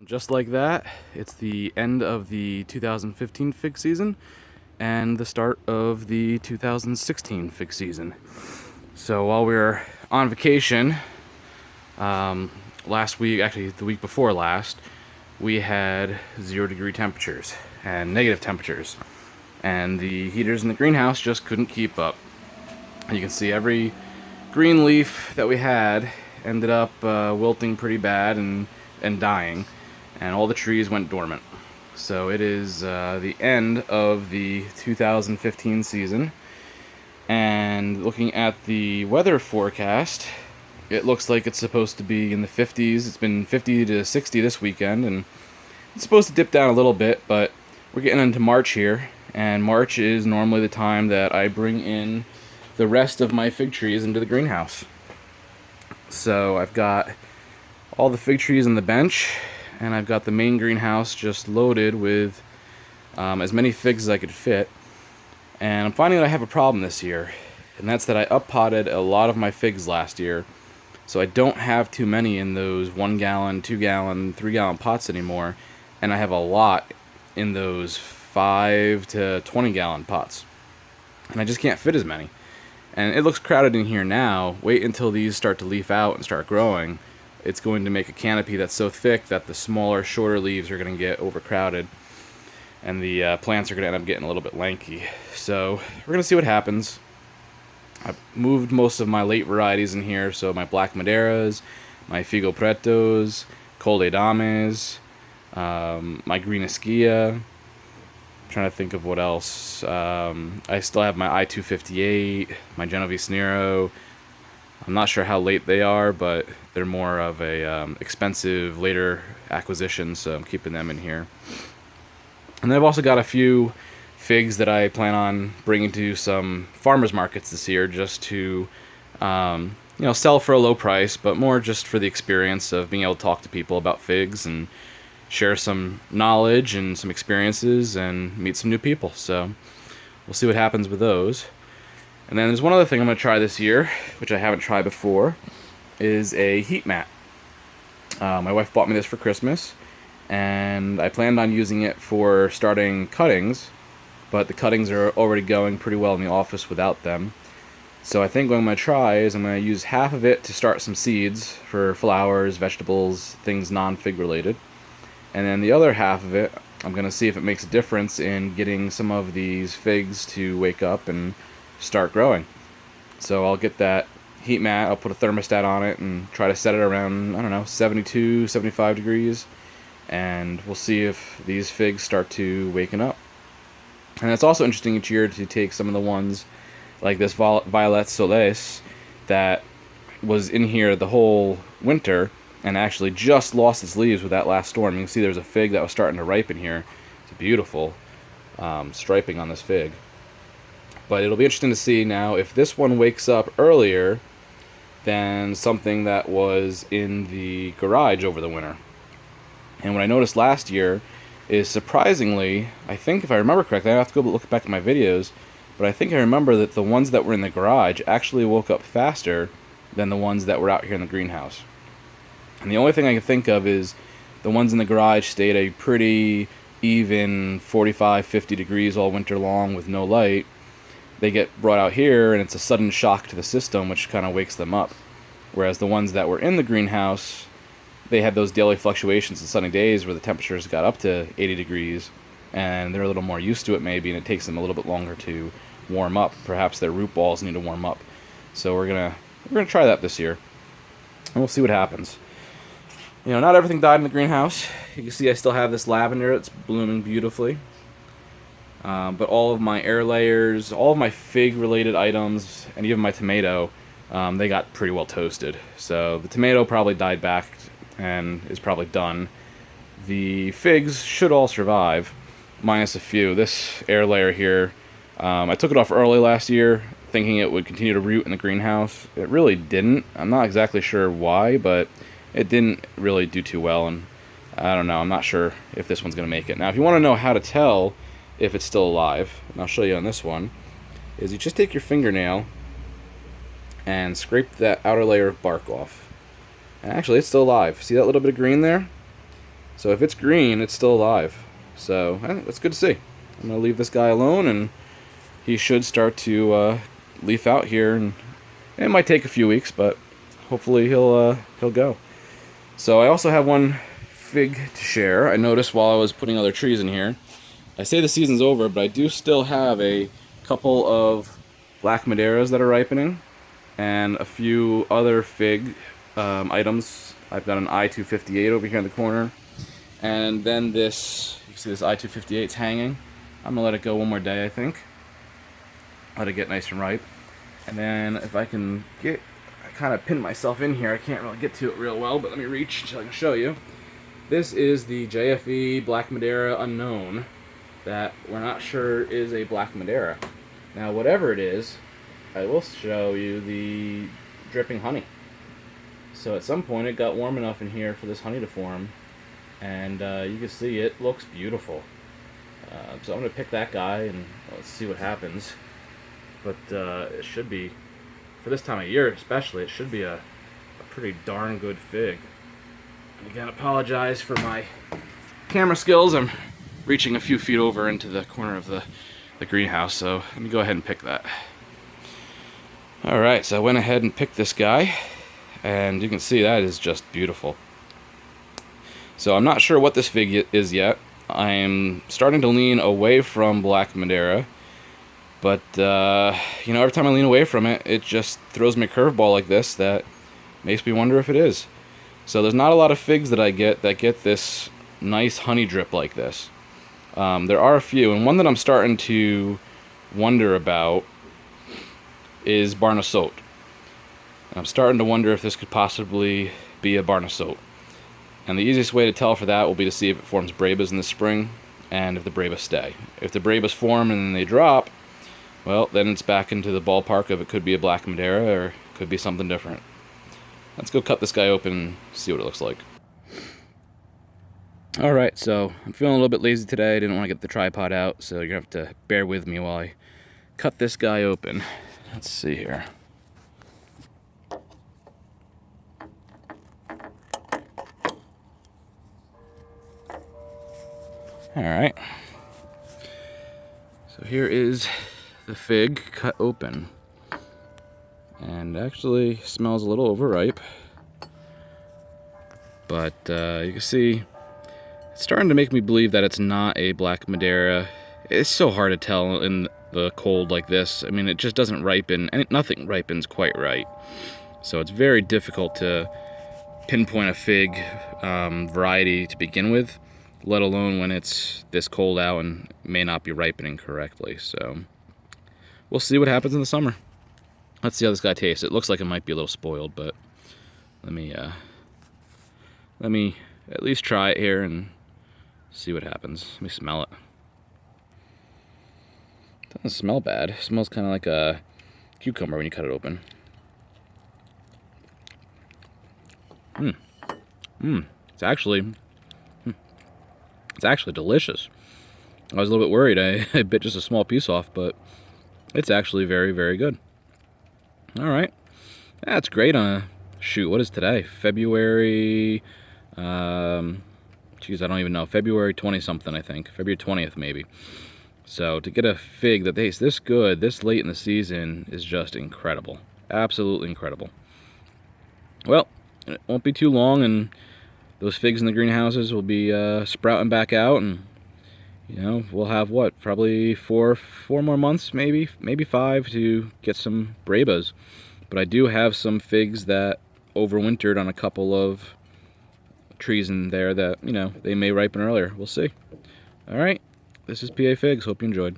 Just like that, it's the end of the 2015 fig season and the start of the 2016 fig season. So while we were on vacation, last week, actually the week before last, we had 0 degree temperatures and negative temperatures. And the heaters in the greenhouse just couldn't keep up. You can see every green leaf that we had ended up wilting pretty bad and dying, and all the trees went dormant. So it is the end of the 2015 season, and looking at the weather forecast, it looks like it's supposed to be in the 50s. It's been 50 to 60 this weekend, and it's supposed to dip down a little bit, but we're getting into March here, and March is normally the time that I bring in the rest of my fig trees into the greenhouse. So I've got all the fig trees on the bench, and I've got the main greenhouse just loaded with as many figs as I could fit. And I'm finding that I have a problem this year, and that's that I up-potted a lot of my figs last year, so I don't have too many in those 1 gallon, 2 gallon, 3 gallon pots anymore, and I have a lot in those 5 to 20 gallon pots, and I just can't fit as many. And it looks crowded in here now. Wait until these start to leaf out and start growing. It's going to make a canopy that's so thick that the smaller, shorter leaves are going to get overcrowded, and the plants are going to end up getting a little bit lanky. So we're going to see what happens. I've moved most of my late varieties in here, so my Black Madeiras, my Figo Pretos, Col de Dames, my Green Esquia. Trying to think of what else. I still have my I-258, my Genovese Nero. I'm not sure how late they are, but they're more of a expensive later acquisition, so I'm keeping them in here. And then I've also got a few figs that I plan on bringing to some farmers markets this year, just to sell for a low price, but more just for the experience of being able to talk to people about figs and share some knowledge and some experiences and meet some new people. So we'll see what happens with those. And then there's one other thing I'm going to try this year, which I haven't tried before, is a heat mat. My wife bought me this for Christmas, and I planned on using it for starting cuttings, but the cuttings are already going pretty well in the office without them. So I think what I'm going to try is I'm going to use half of it to start some seeds for flowers, vegetables, things non-fig related. And then the other half of it, I'm going to see if it makes a difference in getting some of these figs to wake up and start growing. So I'll get that heat mat, I'll put a thermostat on it and try to set it around, 72, 75 degrees. And we'll see if these figs start to waken up. And it's also interesting each year to take some of the ones like this Violet Solis that was in here the whole winter and actually just lost its leaves with that last storm. You can see there's a fig that was starting to ripen here. It's beautiful striping on this fig. But it'll be interesting to see now if this one wakes up earlier than something that was in the garage over the winter. And what I noticed last year is, surprisingly, I think if I remember correctly, I have to go look back at my videos, but I think I remember that the ones that were in the garage actually woke up faster than the ones that were out here in the greenhouse. And the only thing I can think of is the ones in the garage stayed a pretty even 45, 50 degrees all winter long with no light. They get brought out here and it's a sudden shock to the system, which kind of wakes them up. Whereas the ones that were in the greenhouse, they had those daily fluctuations in sunny days where the temperatures got up to 80 degrees, and they're a little more used to it maybe, and it takes them a little bit longer to warm up. Perhaps their root balls need to warm up. So we're gonna try that this year, and we'll see what happens. Not everything died in the greenhouse. You can see I still have this lavender that's blooming beautifully. But all of my air layers, all of my fig-related items, and even my tomato, they got pretty well toasted. So the tomato probably died back and is probably done. The figs should all survive, minus a few. This air layer here, I took it off early last year, thinking it would continue to root in the greenhouse. It really didn't. I'm not exactly sure why, but it didn't really do too well, and I don't know. I'm not sure if this one's going to make it. Now, if you want to know how to tell if it's still alive, and I'll show you on this one, is you just take your fingernail and scrape that outer layer of bark off. And actually, it's still alive. See that little bit of green there? So if it's green, it's still alive. So that's good to see. I'm gonna leave this guy alone, and he should start to leaf out here, and it might take a few weeks, but hopefully he'll go. So I also have one fig to share. I noticed while I was putting other trees in here, I say the season's over, but I do still have a couple of Black Madeiras that are ripening, and a few other fig items. I've got an I-258 over here in the corner, and then this, you can see this I-258 is hanging. I'm gonna let it go one more day, I think. Let it get nice and ripe. And then if I can get, I kind of pinned myself in here, I can't really get to it real well, but let me reach so I can show you. This is the JFE Black Madeira Unknown that we're not sure is a Black Madeira. Now whatever it is, I will show you the dripping honey. So at some point it got warm enough in here for this honey to form, and you can see it looks beautiful. So I'm going to pick that guy and let's see what happens. But it should be, for this time of year especially, it should be a pretty darn good fig. And again, apologize for my camera skills. I'm reaching a few feet over into the corner of the greenhouse, so let me go ahead and pick that. Alright, so I went ahead and picked this guy, and you can see that is just beautiful. So I'm not sure what this fig is yet. I'm starting to lean away from Black Madeira, but you know, every time I lean away from it, it just throws me a curveball like this that makes me wonder if it is. So there's not a lot of figs that I get that get this nice honey drip like this. There are a few, and one that I'm starting to wonder about is Barnesote. I'm starting to wonder if this could possibly be a Barnesote. And the easiest way to tell for that will be to see if it forms brevas in the spring, and if the brevas stay. If the brevas form and then they drop, well, then it's back into the ballpark of it could be a Black Madeira or it could be something different. Let's go cut this guy open and see what it looks like. Alright, so I'm feeling a little bit lazy today. I didn't want to get the tripod out, so you're going to have to bear with me while I cut this guy open. Let's see here. Alright. So here is the fig cut open. And actually smells a little overripe. But you can see it's starting to make me believe that it's not a Black Madeira. It's so hard to tell in the cold like this. I mean, it just doesn't ripen, and nothing ripens quite right. So it's very difficult to pinpoint a fig variety to begin with, let alone when it's this cold out and may not be ripening correctly. So we'll see what happens in the summer. Let's see how this guy tastes. It looks like it might be a little spoiled, but let me at least try it here and see what happens. Let me smell it. Doesn't smell bad. It smells kind of like a cucumber when you cut it open. It's actually delicious. I was a little bit worried. I bit just a small piece off, but it's actually very, very good. All right, that's great on a shoot. What is today? February. Geez, I don't even know. February 20 something, I think. February 20th maybe. So to get a fig that tastes this good this late in the season is just incredible. Absolutely incredible. Well, it won't be too long and those figs in the greenhouses will be sprouting back out, and you know, we'll have what, probably four more months, maybe 5 to get some brevas. But I do have some figs that overwintered on a couple of trees in there that, you know, they may ripen earlier. We'll see. All right, this is PA Figs. Hope you enjoyed.